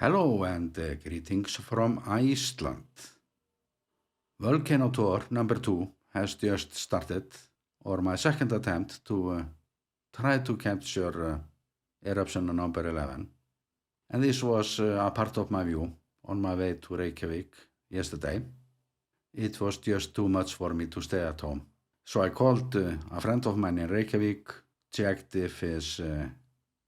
Hello and greetings from Iceland. Volcano tour number 2 has just started, or my second attempt to try to capture eruption number 11. And this was a part of my view on my way to Reykjavik yesterday. It was just too much for me to stay at home. So I called a friend of mine in Reykjavik, checked if his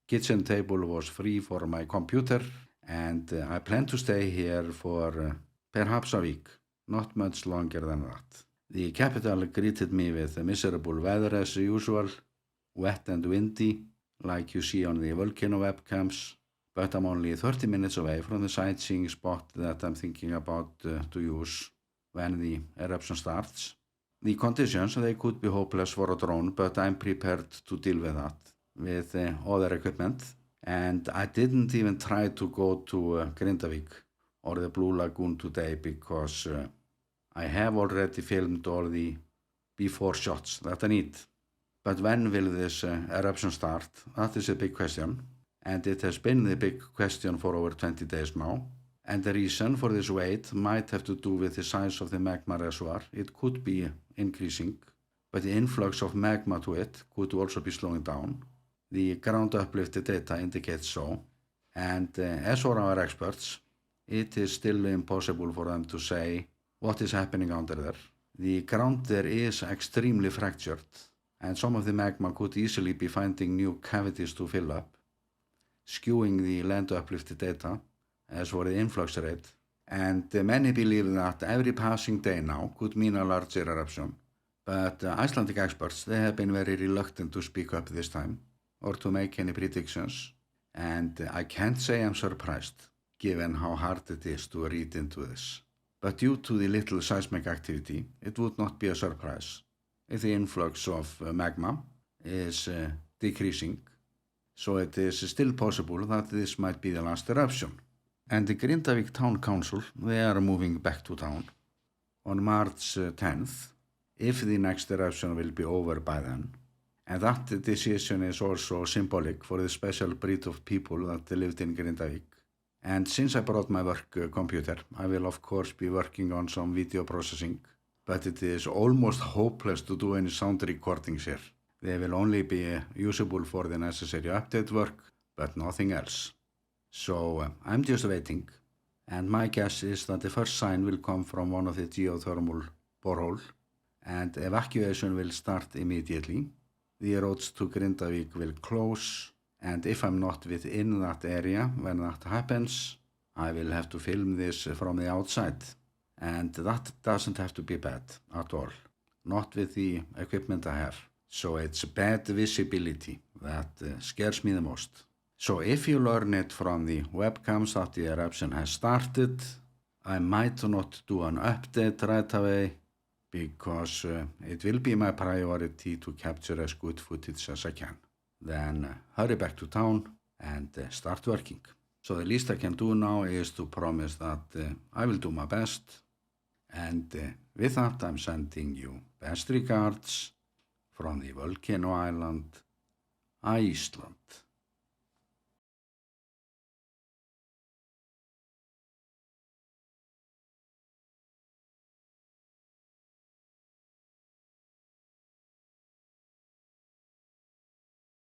kitchen table was free for my computer, and I plan to stay here for perhaps a week, not much longer than that. The capital greeted me with miserable weather as usual, wet and windy, like you see on the volcano webcams, but I'm only 30 minutes away from the sightseeing spot that I'm thinking about to use when the eruption starts. The conditions, they could be hopeless for a drone, but I'm prepared to deal with that with other equipment. And I didn't even try to go to Grindavik or the Blue Lagoon today because I have already filmed all the before shots that I need. But when will this eruption start? That is a big question. And it has been the big question for over 20 days now. And the reason for this wait might have to do with the size of the magma reservoir. It could be increasing, but the influx of magma to it could also be slowing down. The ground uplifted data indicates so, and as for our experts, it is still impossible for them to say what is happening under there. The ground there is extremely fractured, and some of the magma could easily be finding new cavities to fill up, skewing the land uplifted data as for the influx rate. And many believe that every passing day now could mean a larger eruption, but Icelandic experts, they have been very reluctant to speak up this time or to make any predictions, and I can't say I'm surprised, given how hard it is to read into this. But due to the little seismic activity, it would not be a surprise if the influx of magma is decreasing, so it is still possible that this might be the last eruption. And the Grindavik Town Council, they are moving back to town on March 10th, if the next eruption will be over by then. And that decision is also symbolic for the special breed of people that lived in Grindavik. And since I brought my work computer, I will of course be working on some video processing, but it is almost hopeless to do any sound recordings here. They will only be usable for the necessary update work, but nothing else. So I'm just waiting, and my guess is that the first sign will come from one of the geothermal borehole, and evacuation will start immediately. The roads to Grindavik will close, and if I'm not within that area when that happens, I will have to film this from the outside. And that doesn't have to be bad at all, not with the equipment I have. So it's bad visibility that scares me the most. So if you learn it from the webcams that the eruption has started, I might not do an update right away, because it will be my priority to capture as good footage as I can. Then hurry back to town and start working. So the least I can do now is to promise that I will do my best. And with that, I'm sending you best regards from the volcano island, Iceland.